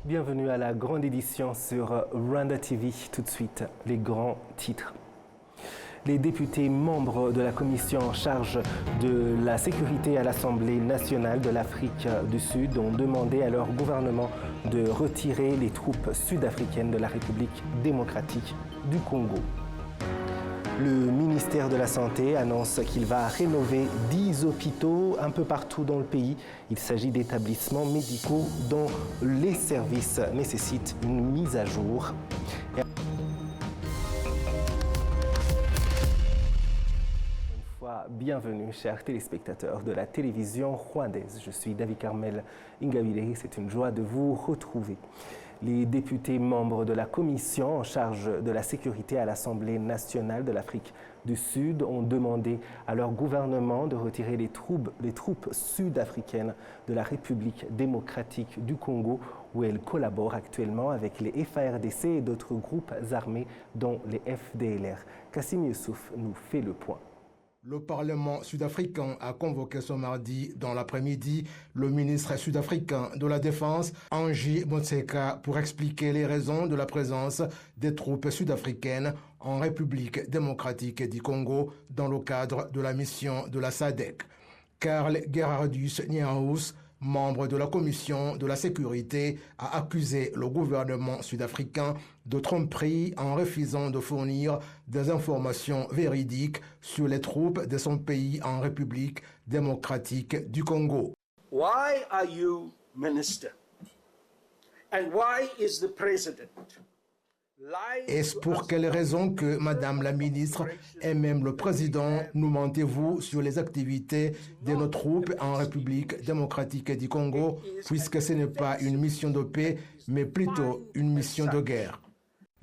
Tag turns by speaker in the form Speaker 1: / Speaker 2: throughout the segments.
Speaker 1: Bienvenue à la grande édition sur Rwanda TV. Tout de suite, les grands titres. Les députés membres de la commission en charge de la sécurité à l'Assemblée nationale de l'Afrique du Sud ont demandé à leur gouvernement de retirer les troupes sud-africaines de la République démocratique du Congo. Le ministère de la Santé annonce qu'il va rénover 10 hôpitaux un peu partout dans le pays. Il s'agit d'établissements médicaux dont les services nécessitent une mise à jour. Une fois, bienvenue, chers téléspectateurs de la télévision rwandaise. Je suis David Carmel Ingabire. C'est une joie de vous retrouver. Les députés membres de la commission en charge de la sécurité à l'Assemblée nationale de l'Afrique du Sud ont demandé à leur gouvernement de retirer les troupes sud-africaines de la République démocratique du Congo, où elles collaborent actuellement avec les FARDC et d'autres groupes armés, dont les FDLR. Kassim Youssouf nous fait le point.
Speaker 2: Le Parlement sud-africain a convoqué ce mardi dans l'après-midi le ministre sud-africain de la Défense, Angie Motshekga, pour expliquer les raisons de la présence des troupes sud-africaines en République démocratique du Congo dans le cadre de la mission de la SADC. Karl Gerhardus Niehaus, membre de la commission de la sécurité, a accusé le gouvernement sud-africain de tromperie en refusant de fournir des informations véridiques sur les troupes de son pays en République démocratique du Congo.
Speaker 3: Why are you minister? And why is the president?
Speaker 2: Est-ce pour quelle raison que, Madame la ministre, et même le président, nous mentez-vous sur les activités de nos troupes en République démocratique du Congo, puisque ce n'est pas une mission de paix, mais plutôt une mission de guerre?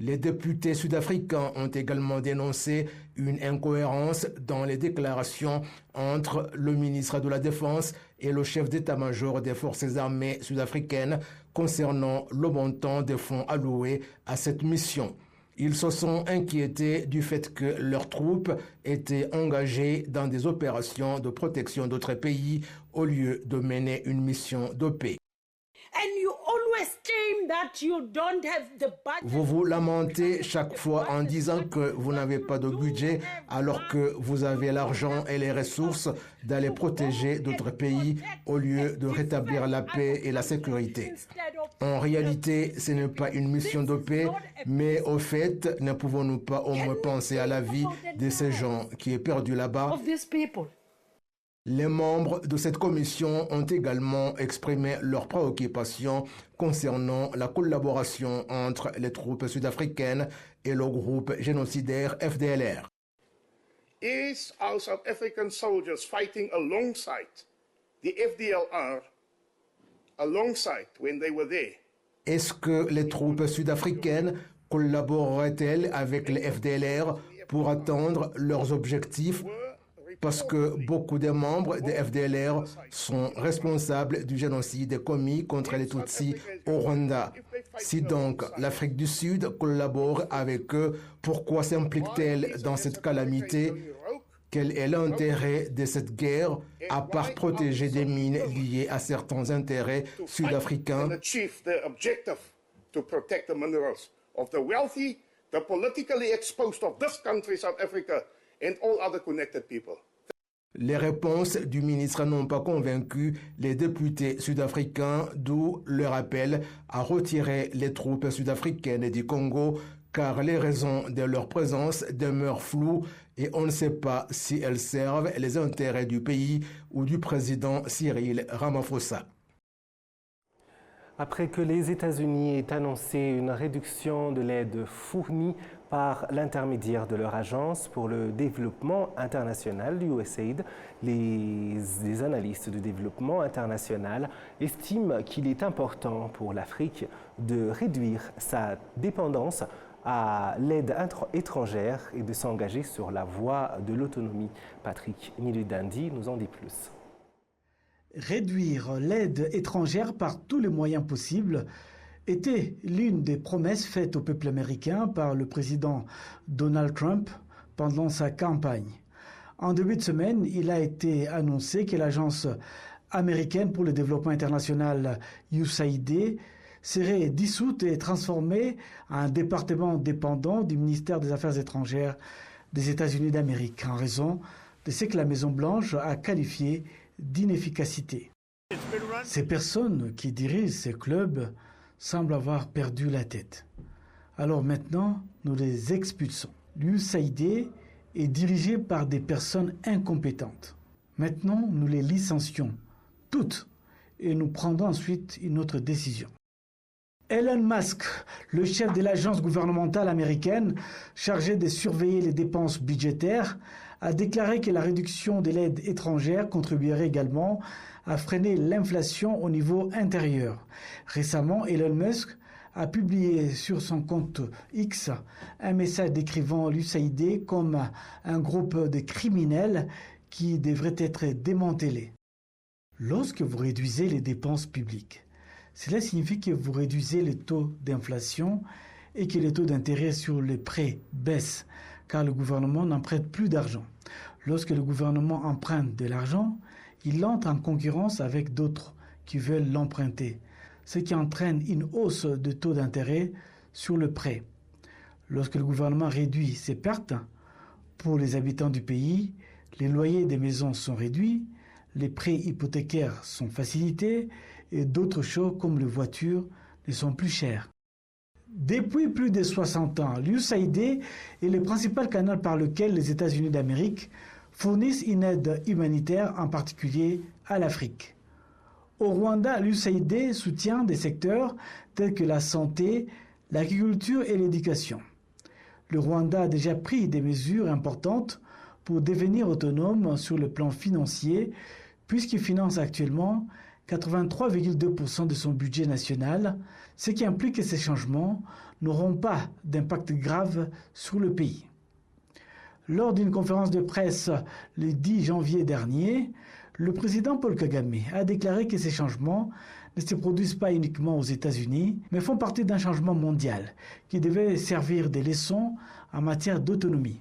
Speaker 2: Les députés sud-africains ont également dénoncé une incohérence dans les déclarations entre le ministre de la Défense et le chef d'état-major des forces armées sud-africaines concernant le montant des fonds alloués à cette mission. Ils se sont inquiétés du fait que leurs troupes étaient engagées dans des opérations de protection d'autres pays au lieu de mener une mission de paix. Vous vous lamentez chaque fois en disant que vous n'avez pas de budget alors que vous avez l'argent et les ressources d'aller protéger d'autres pays au lieu de rétablir la paix et la sécurité. En réalité, ce n'est pas une mission de paix, mais au fait, ne pouvons-nous pas au moins penser à la vie de ces gens qui est perdue là-bas? Les membres de cette commission ont également exprimé leurs préoccupations concernant la collaboration entre les troupes sud-africaines et le groupe génocidaire FDLR.
Speaker 4: Is our South African soldiers fighting alongside the FDLR, alongside when they were there?
Speaker 2: Est-ce que les troupes sud-africaines collaboreraient-elles avec les FDLR pour atteindre leurs objectifs? Parce que beaucoup de membres des FDLR sont responsables du génocide commis contre les Tutsis au Rwanda. Si donc l'Afrique du Sud collabore avec eux, pourquoi s'implique-t-elle dans cette calamité? Quel est l'intérêt de cette guerre, à part protéger des mines liées à certains intérêts sud-africains? Les réponses du ministre n'ont pas convaincu les députés sud-africains, d'où leur appel à retirer les troupes sud-africaines du Congo, car les raisons de leur présence demeurent floues et on ne sait pas si elles servent les intérêts du pays ou du président Cyril Ramaphosa.
Speaker 1: Après que les États-Unis aient annoncé une réduction de l'aide fournie par l'intermédiaire de leur agence pour le développement international, l'USAID, les analystes de développement international estiment qu'il est important pour l'Afrique de réduire sa dépendance à l'aide étrangère et de s'engager sur la voie de l'autonomie. Patrick Niludandi nous en dit plus.
Speaker 5: Réduire l'aide étrangère par tous les moyens possibles était l'une des promesses faites au peuple américain par le président Donald Trump pendant sa campagne. En début de semaine, il a été annoncé que l'Agence américaine pour le développement international USAID serait dissoute et transformée en un département dépendant du ministère des Affaires étrangères des États-Unis d'Amérique en raison de ce que la Maison-Blanche a qualifié d'inefficacité. Ces personnes qui dirigent ces clubs semblent avoir perdu la tête. Alors maintenant, nous les expulsons. L'USAID est dirigé par des personnes incompétentes. Maintenant, nous les licencions, toutes, et nous prendrons ensuite une autre décision. Elon Musk, le chef de l'agence gouvernementale américaine chargée de surveiller les dépenses budgétaires, a déclaré que la réduction de l'aide étrangère contribuerait également à freiner l'inflation au niveau intérieur. Récemment, Elon Musk a publié sur son compte X un message décrivant l'USAID comme un groupe de criminels qui devrait être démantelé. Lorsque vous réduisez les dépenses publiques, cela signifie que vous réduisez le taux d'inflation et que le taux d'intérêt sur les prêts baisse, car le gouvernement n'emprunte plus d'argent. Lorsque le gouvernement emprunte de l'argent, il entre en concurrence avec d'autres qui veulent l'emprunter, ce qui entraîne une hausse de taux d'intérêt sur le prêt. Lorsque le gouvernement réduit ses pertes, pour les habitants du pays, les loyers des maisons sont réduits, les prêts hypothécaires sont facilités et d'autres choses comme les voitures ne sont plus chères. Depuis plus de 60 ans, l'USAID est le principal canal par lequel les États-Unis d'Amérique fournissent une aide humanitaire, en particulier à l'Afrique. Au Rwanda, l'USAID soutient des secteurs tels que la santé, l'agriculture et l'éducation. Le Rwanda a déjà pris des mesures importantes pour devenir autonome sur le plan financier, puisqu'il finance actuellement 83,2% de son budget national, ce qui implique que ces changements n'auront pas d'impact grave sur le pays. Lors d'une conférence de presse le 10 janvier dernier, le président Paul Kagame a déclaré que ces changements ne se produisent pas uniquement aux États-Unis, mais font partie d'un changement mondial qui devait servir de leçon en matière d'autonomie.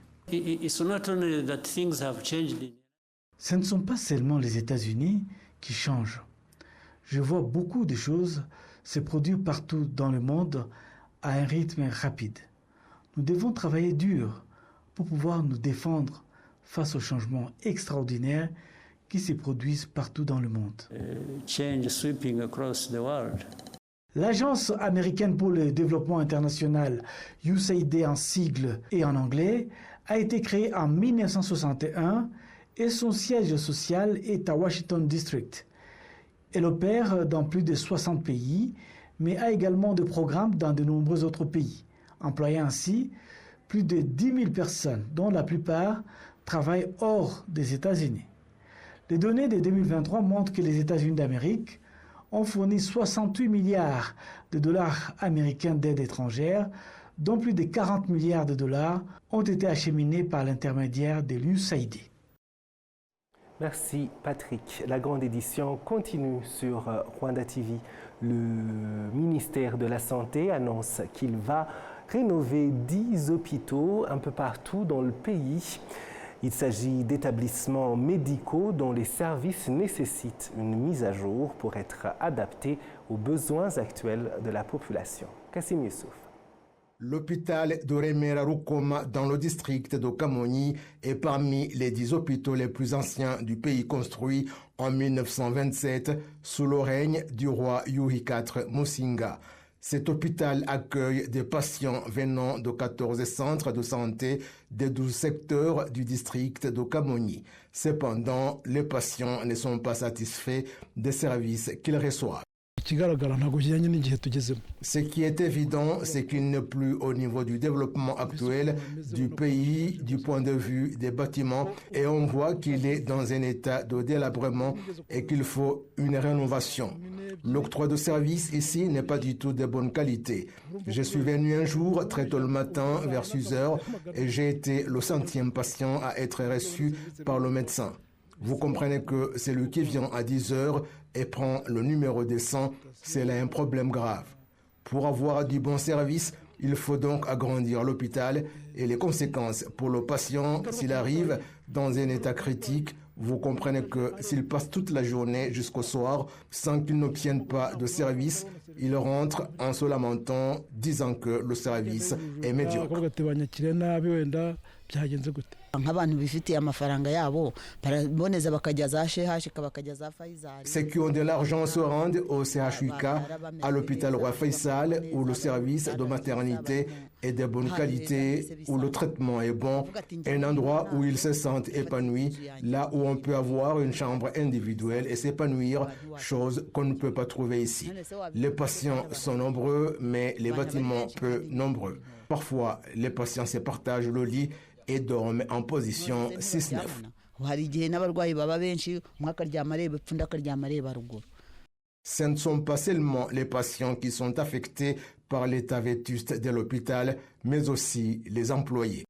Speaker 5: Ce ne sont pas seulement les États-Unis qui changent. Je vois beaucoup de choses se produire partout dans le monde à un rythme rapide. Nous devons travailler dur pour pouvoir nous défendre face aux changements extraordinaires qui se produisent partout dans le monde. L'Agence américaine pour le développement international, USAID en sigle et en anglais, a été créée en 1961 et son siège social est à Washington District. Elle opère dans plus de 60 pays, mais a également des programmes dans de nombreux autres pays, employant ainsi plus de 10 000 personnes, dont la plupart travaillent hors des États-Unis. Les données de 2023 montrent que les États-Unis d'Amérique ont fourni 68 milliards de dollars américains d'aide étrangère, dont plus de 40 milliards de dollars ont été acheminés par l'intermédiaire de l'USAID.
Speaker 1: Merci Patrick. La grande édition continue sur Rwanda TV. Le ministère de la Santé annonce qu'il va rénover 10 hôpitaux un peu partout dans le pays. Il s'agit d'établissements médicaux dont les services nécessitent une mise à jour pour être adaptés aux besoins actuels de la population. Kassim Youssouf.
Speaker 2: L'hôpital de Remera Rukoma dans le district de Kamonyi est parmi les 10 hôpitaux les plus anciens du pays construits en 1927 sous le règne du roi Yuhi IV Musinga. Cet hôpital accueille des patients venant de 14 centres de santé des 12 secteurs du district de Kamonyi. Cependant, les patients ne sont pas satisfaits des services qu'ils reçoivent. Ce qui est évident, c'est qu'il n'est plus au niveau du développement actuel du pays du point de vue des bâtiments et on voit qu'il est dans un état de délabrement et qu'il faut une rénovation. L'octroi de services ici n'est pas du tout de bonne qualité. Je suis venu un jour très tôt le matin vers 6 heures et j'ai été le 100e patient à être reçu par le médecin. Vous comprenez que celui qui vient à 10 heures et prend le numéro des 100, c'est là un problème grave. Pour avoir du bon service, il faut donc agrandir l'hôpital et les conséquences pour le patient s'il arrive dans un état critique. Vous comprenez que s'il passe toute la journée jusqu'au soir sans qu'il n'obtienne pas de service, Ils rentrent en se lamentant, disant que le service est médiocre. Ceux qui ont de l'argent se rendent au CHUK, à l'hôpital Roi Faisal, où le service de maternité est de bonne qualité, où le traitement est bon, un endroit où ils se sentent épanouis, là où on peut avoir une chambre individuelle et s'épanouir, chose qu'on ne peut pas trouver ici. Les patients sont nombreux, mais les bâtiments peu nombreux. Parfois, les patients se partagent le lit et dorment en position 6-9. Ce ne sont pas seulement les patients qui sont affectés par l'état vétuste de l'hôpital, mais aussi les employés.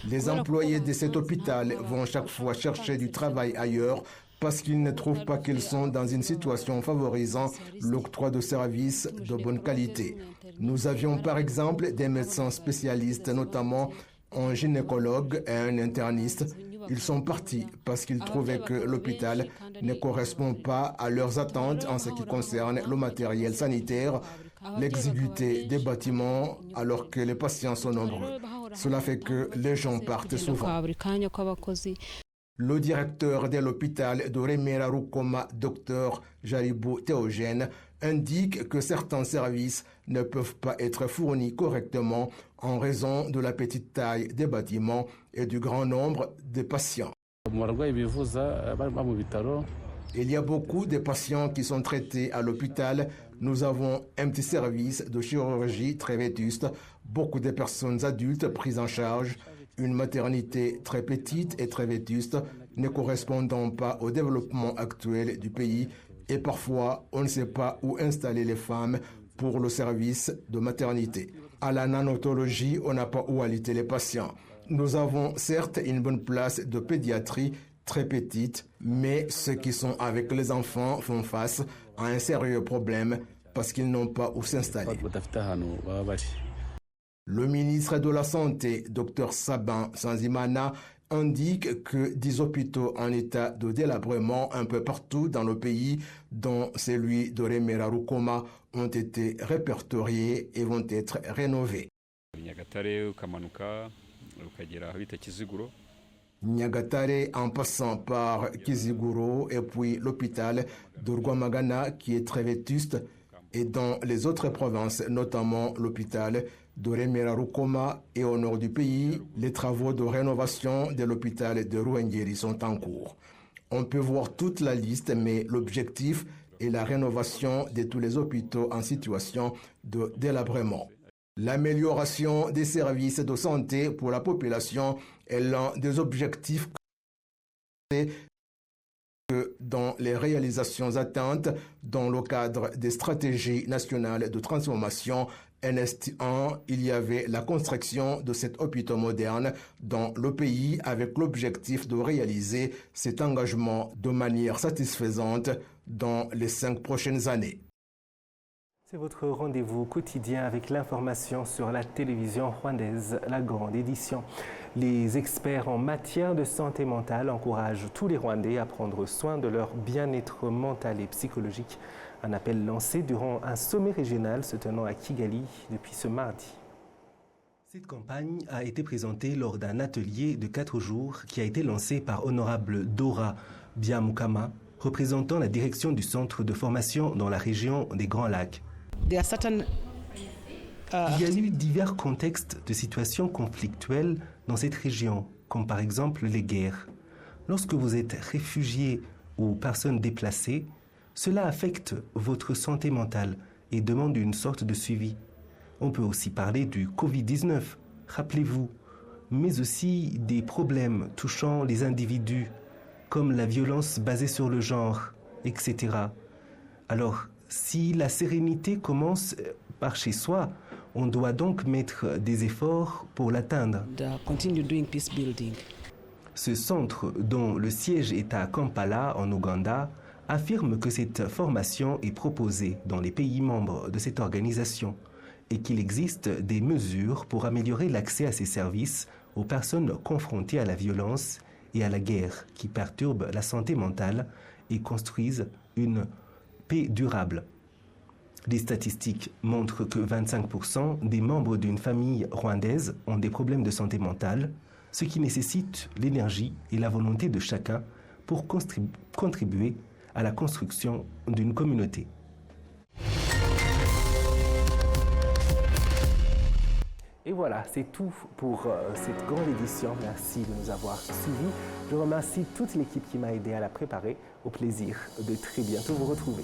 Speaker 2: Les employés de cet hôpital vont chaque fois chercher du travail ailleurs parce qu'ils ne trouvent pas qu'ils sont dans une situation favorisant l'octroi de services de bonne qualité. Nous avions par exemple des médecins spécialistes, notamment un gynécologue et un interniste. Ils sont partis parce qu'ils trouvaient que l'hôpital ne correspond pas à leurs attentes en ce qui concerne le matériel sanitaire, l'exiguïté des bâtiments, alors que les patients sont nombreux. Cela fait que les gens partent souvent. Le directeur de l'hôpital de Remera Rukoma, Dr Jaribou Théogène, indique que certains services ne peuvent pas être fournis correctement en raison de la petite taille des bâtiments et du grand nombre de patients. Il y a beaucoup de patients qui sont traités à l'hôpital. Nous avons un petit service de chirurgie très vétuste, beaucoup de personnes adultes prises en charge, une maternité très petite et très vétuste, ne correspondant pas au développement actuel du pays, et parfois on ne sait pas où installer les femmes pour le service de maternité. À la nanotologie, on n'a pas où alité les patients. Nous avons certes une bonne place de pédiatrie très petite, mais ceux qui sont avec les enfants font face à un sérieux problème parce qu'ils n'ont pas où s'installer. Le ministre de la Santé, Dr Sabin Sanzimana, indique que 10 hôpitaux en état de délabrement un peu partout dans le pays, dont celui de Remera Rukoma, ont été répertoriés et vont être rénovés. Nyagatare en passant par Kiziguro et puis l'hôpital de Rwamagana qui est très vétuste, et dans les autres provinces, notamment l'hôpital de Remera Rukoma et au nord du pays, les travaux de rénovation de l'hôpital de Ruhengeri sont en cours. On peut voir toute la liste, mais l'objectif est la rénovation de tous les hôpitaux en situation de délabrement. L'amélioration des services de santé pour la population est l'un des objectifs que dans les réalisations atteintes dans le cadre des stratégies nationales de transformation NST1, il y avait la construction de cet hôpital moderne dans le pays avec l'objectif de réaliser cet engagement de manière satisfaisante dans les 5 prochaines années.
Speaker 1: C'est votre rendez-vous quotidien avec l'information sur la télévision rwandaise, la grande édition. Les experts en matière de santé mentale encouragent tous les Rwandais à prendre soin de leur bien-être mental et psychologique. Un appel lancé durant un sommet régional se tenant à Kigali depuis ce mardi. Cette campagne a été présentée lors d'un atelier de 4 jours qui a été lancé par Honorable Dora Byamukama, représentant la direction du centre de formation dans la région des Grands Lacs. Il y a eu divers contextes de situations conflictuelles dans cette région, comme par exemple les guerres. Lorsque vous êtes réfugié ou personne déplacée, cela affecte votre santé mentale et demande une sorte de suivi. On peut aussi parler du Covid-19, rappelez-vous, mais aussi des problèmes touchant les individus, comme la violence basée sur le genre, etc. Alors, si la sérénité commence par chez soi, on doit donc mettre des efforts pour l'atteindre. Ce centre, dont le siège est à Kampala, en Ouganda, affirme que cette formation est proposée dans les pays membres de cette organisation et qu'il existe des mesures pour améliorer l'accès à ces services aux personnes confrontées à la violence et à la guerre qui perturbent la santé mentale et construisent une paix durable. Les statistiques montrent que 25% des membres d'une famille rwandaise ont des problèmes de santé mentale, ce qui nécessite l'énergie et la volonté de chacun pour contribuer à la construction d'une communauté. Et voilà, c'est tout pour cette grande édition. Merci de nous avoir suivis. Je remercie toute l'équipe qui m'a aidé à la préparer. Au plaisir de très bientôt vous retrouver.